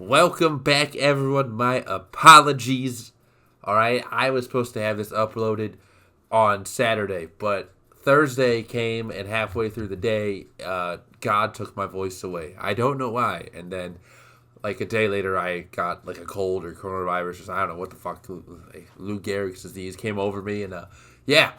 Welcome back, everyone. My apologies. All right, I was supposed to have this uploaded on Saturday, but Thursday came, and halfway through the day, God took my voice away. I don't know why. And then, like a day later, I got like a cold or coronavirus, or I don't know what the fuck. Lou Gehrig's disease came over me, and yeah.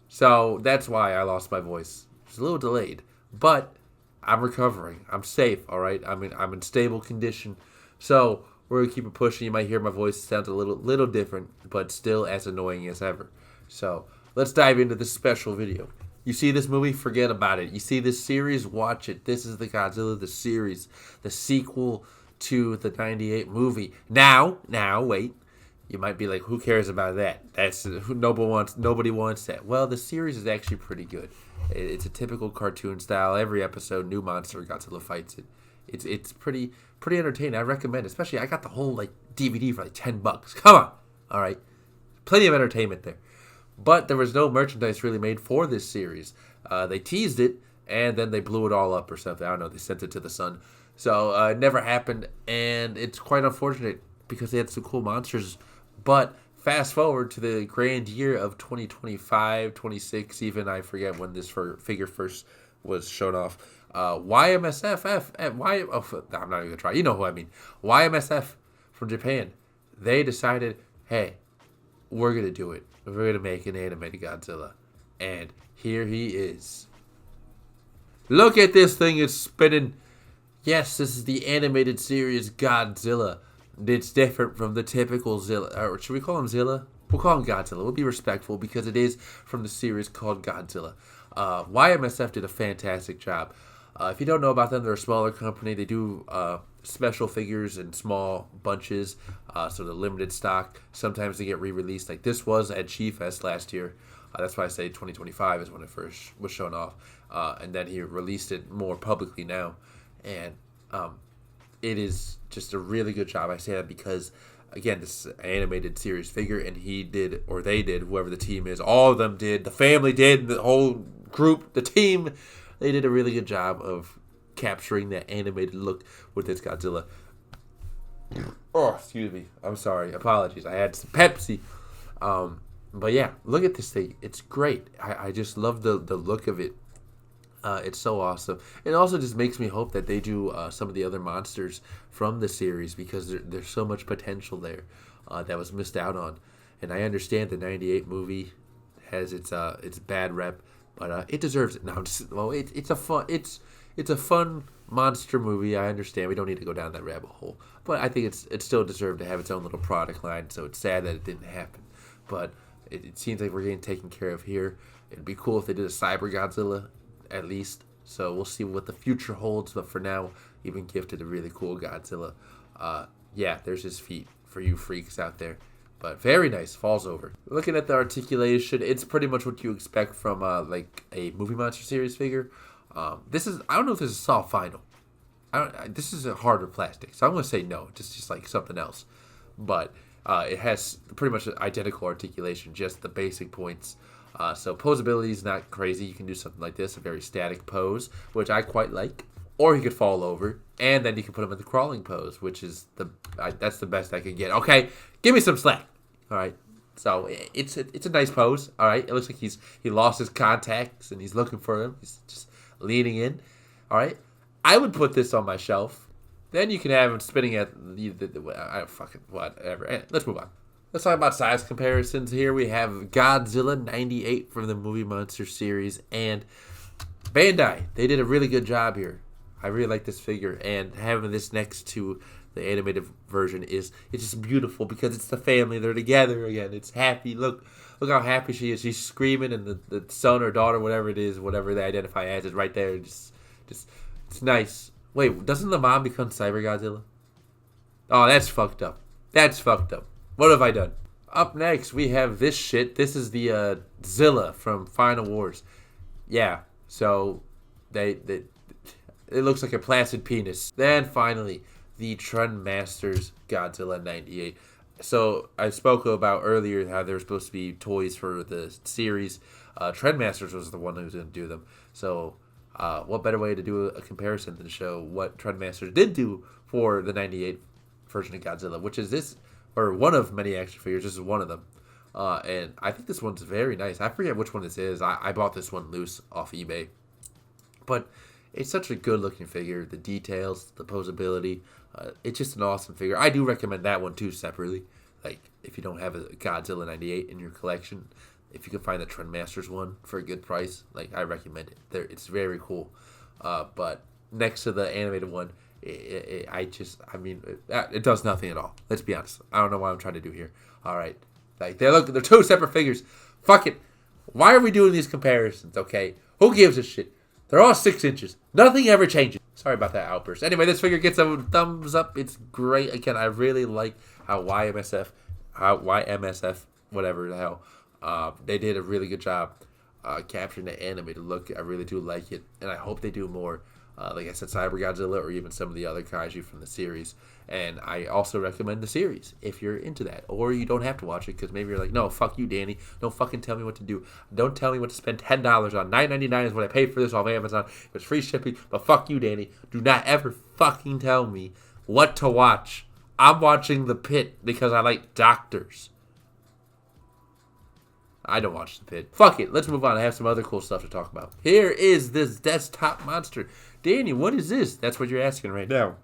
So that's why I lost my voice. It's a little delayed, but I'm recovering. I'm safe. All right. I'm in stable condition. So we're gonna keep it pushing. You might hear my voice sounds a little different, but still as annoying as ever. So let's dive into this special video. You see this movie? Forget about it. You see this series? Watch it. This is the Godzilla the series, the sequel to the '98 movie. Now, wait. You might be like, who cares about that? Nobody wants that. Well, the series is actually pretty good. It's a typical cartoon style. Every episode, new monster, Godzilla fights it. It's pretty entertaining. I recommend it. Especially, I got the whole DVD for like $10. Come on, all right, plenty of entertainment there. But there was no merchandise really made for this series. They teased it and then they blew it all up or something. I don't know. They sent it to the sun, so it never happened. And it's quite unfortunate because they had some cool monsters. But fast forward to the grand year of 2025, 26, even I forget when this figure first was shown off. YMSF, I'm not even going to try. You know who I mean. YMSF from Japan. They decided, hey, we're going to do it. We're going to make an animated Godzilla. And here he is. Look at this thing. It's spinning. Yes, this is the animated series Godzilla. It's different from the typical Zilla. Or should we call him Zilla? We'll call him Godzilla. We'll be respectful because it is from the series called Godzilla. YMSF did a fantastic job. If you don't know about them, they're a smaller company. They do special figures in small bunches, so the limited stock. Sometimes they get re-released. Like this was at G-Fest last year. That's why I say 2025 is when it first was shown off. And then he released it more publicly now. And it is just a really good job. I say that because, again, this is an animated series figure, and he did, or they did, whoever the team is, all of them did, the family did, the whole group, the team, they did a really good job of capturing that animated look with this Godzilla. Oh, excuse me. I'm sorry. Apologies. I had some Pepsi. But yeah, look at this thing. It's great. I just love the look of it. It's so awesome. It also just makes me hope that they do some of the other monsters from the series because there's so much potential there that was missed out on. And I understand the '98 movie has its bad rep, but it deserves it. No, it's a fun monster movie. I understand. We don't need to go down that rabbit hole, but I think it still deserved to have its own little product line. So it's sad that it didn't happen, but it seems like we're getting taken care of here. It'd be cool if they did a Cyber Godzilla at least. So we'll see what the future holds. But for now, you've been gifted a really cool Godzilla. Yeah, there's his feet for you freaks out there. But very nice. Falls over. Looking at the articulation, it's pretty much what you expect from like a movie monster series figure. This is, I don't know if this is soft vinyl. This is a harder plastic, so I'm gonna say no. Just like something else. But it has pretty much identical articulation, just the basic points. So posability is not crazy. You can do something like this, a very static pose, which I quite like. Or he could fall over, and then you can put him in the crawling pose, which is that's the best I can get. Okay, give me some slack. All right. So it's a nice pose. All right. It looks like he lost his contacts and he's looking for him. He's just leaning in. All right. I would put this on my shelf. Then you can have him spinning at fucking whatever. Let's move on. Let's talk about size comparisons here. We have Godzilla '98 from the movie monster series and Bandai. They did a really good job here. I really like this figure, and having this next to the animated version it's just beautiful because it's the family. They're together again. It's happy. Look how happy she is. She's screaming, and the son or daughter, whatever it is, whatever they identify as, is right there. Just it's nice. Wait, doesn't the mom become Cyber Godzilla? Oh, that's fucked up. That's fucked up. What have I done? Up next, we have this shit. This is the Zilla from Final Wars. Yeah, so it looks like a placid penis. Then finally, the Trendmasters Godzilla '98. So I spoke about earlier how there were supposed to be toys for the series. Trendmasters was the one who was going to do them. So what better way to do a comparison than show what Trendmasters did do for the '98 version of Godzilla, which is this, or one of many action figures. This is one of them. And I think this one's very nice. I forget which one this is. I bought this one loose off eBay. But it's such a good looking figure. The details, the posability. It's just an awesome figure. I do recommend that one too separately. Like, if you don't have a Godzilla 98 in your collection, if you can find the Trendmasters one for a good price, like, I recommend it. It's very cool. But next to the animated one, it does nothing at all. Let's be honest. I don't know what I'm trying to do here. All right. Like, they're two separate figures. Fuck it. Why are we doing these comparisons, okay? Who gives a shit? They're all 6 inches. Nothing ever changes. Sorry about that outburst. Anyway, this figure gets a thumbs up. It's great. Again, I really like how YMSF, whatever the hell, they did a really good job capturing the animated look. I really do like it, and I hope they do more. Like I said, Cyber Godzilla or even some of the other kaiju from the series. And I also recommend the series if you're into that. Or you don't have to watch it because maybe you're like, no, fuck you, Danny. Don't fucking tell me what to do. Don't tell me what to spend $10 on. $9.99 is what I paid for this off Amazon. It was free shipping. But fuck you, Danny. Do not ever fucking tell me what to watch. I'm watching The Pit because I like doctors. I don't watch The Pit. Fuck it. Let's move on. I have some other cool stuff to talk about. Here is this desktop monster. Danny, what is this? That's what you're asking right now.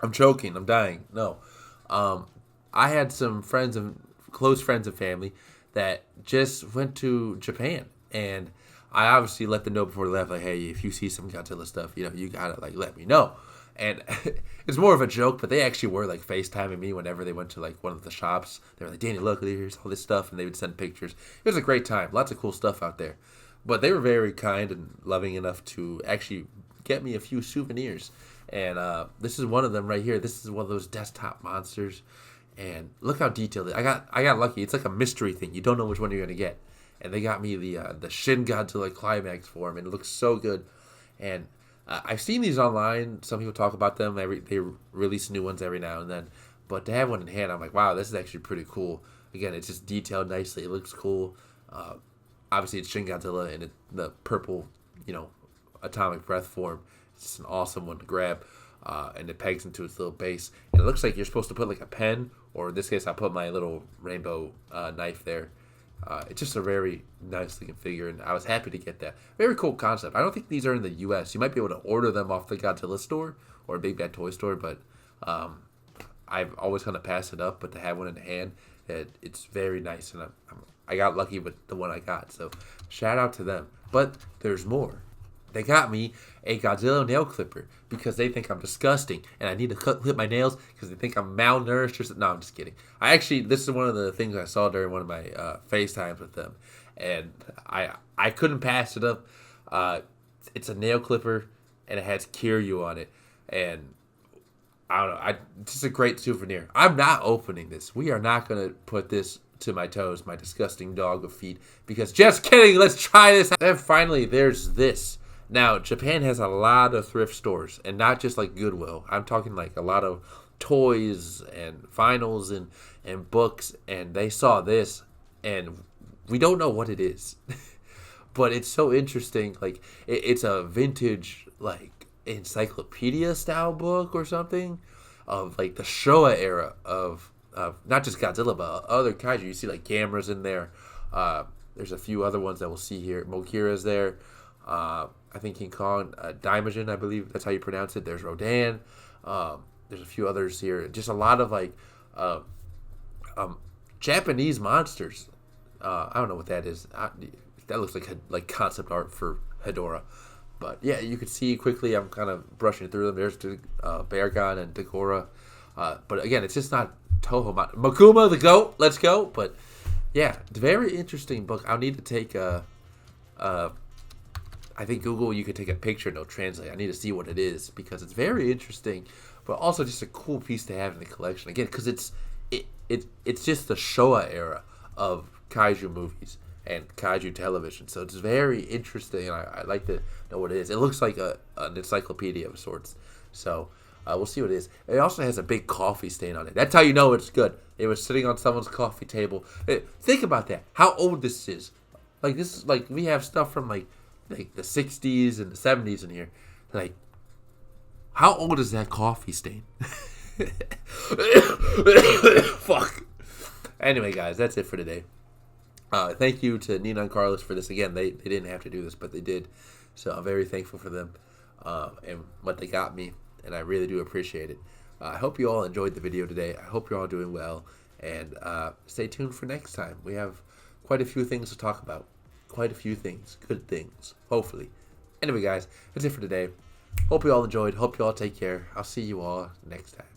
I'm choking. I'm dying. No. I had some friends and close friends and family that just went to Japan. And I obviously let them know before they left, like, hey, if you see some Godzilla stuff, you gotta, like, let me know. And it's more of a joke, but they actually were, like, FaceTiming me whenever they went to, like, one of the shops. They were like, Danny, look, here's all this stuff. And they would send pictures. It was a great time. Lots of cool stuff out there. But they were very kind and loving enough to actually get me a few souvenirs. And this is one of them right here. This is one of those desktop monsters. And look how detailed it is. I got lucky. It's like a mystery thing. You don't know which one you're going to get. And they got me the Shin Godzilla Climax form. And it looks so good. And I've seen these online. Some people talk about them. They release new ones every now and then. But to have one in hand, I'm like, wow, this is actually pretty cool. Again, it's just detailed nicely. It looks cool. Obviously, it's Shin Godzilla in the purple, atomic breath form. It's just an awesome one to grab, and it pegs into its little base. And it looks like you're supposed to put like a pen, or in this case, I put my little rainbow knife there. It's just a very nice looking figure, and I was happy to get that. Very cool concept. I don't think these are in the U.S. You might be able to order them off the Godzilla store or Big Bad Toy Store, but I've always kind of passed it up. But to have one in the hand, it's very nice, and I got lucky with the one I got. So shout out to them. But there's more. They got me a Godzilla nail clipper because they think I'm disgusting and I need to clip my nails because they think I'm malnourished or something. No, I'm just kidding. This is one of the things I saw during one of my FaceTimes with them, and I couldn't pass it up. It's a nail clipper and it has Kiryu on it, and I don't know. It's just a great souvenir. I'm not opening this. We are not going to put this to my toes, my disgusting dog of feet, because just kidding. Let's try this. And finally, there's this. Now, Japan has a lot of thrift stores, and not just like Goodwill. I'm talking like a lot of toys and vinyls and books, and they saw this, and we don't know what it is. But it's so interesting. Like, it's a vintage, like, encyclopedia-style book or something of, like, the Showa era of not just Godzilla, but other kaiju. You see, like, Gamera's in there. There's a few other ones that we'll see here. Mokira's there. I think King Kong, Daimajin, I believe that's how you pronounce it. There's Rodan. There's a few others here. Just a lot of like Japanese monsters. I don't know what that is. That looks like concept art for Hedorah. But yeah, you can see quickly. I'm kind of brushing through them. There's Beargon and Dagora. But again, it's just not Toho. Makuma the goat. Let's go. But yeah, it's a very interesting book. I'll need to take I think Google, you could take a picture and it'll translate. I need to see what it is because it's very interesting, but also just a cool piece to have in the collection. Again, because it's just the Showa era of kaiju movies and kaiju television. So it's very interesting, and I like to know what it is. It looks like an encyclopedia of sorts. So we'll see what it is. It also has a big coffee stain on it. That's how you know it's good. It was sitting on someone's coffee table. Think about that. How old this is. Like, this is like, we have stuff from like the 60s and the 70s in here. Like, how old is that coffee stain? Fuck. Anyway, guys, that's it for today. Thank you to Nina and Carlos for this. Again, they didn't have to do this, but they did. So I'm very thankful for them and what they got me, and I really do appreciate it. I hope you all enjoyed the video today. I hope you're all doing well, and stay tuned for next time. We have quite a few things to talk about. Quite a few things. Good things. Hopefully. Anyway, guys, that's it for today. Hope you all enjoyed. Hope you all take care. I'll see you all next time.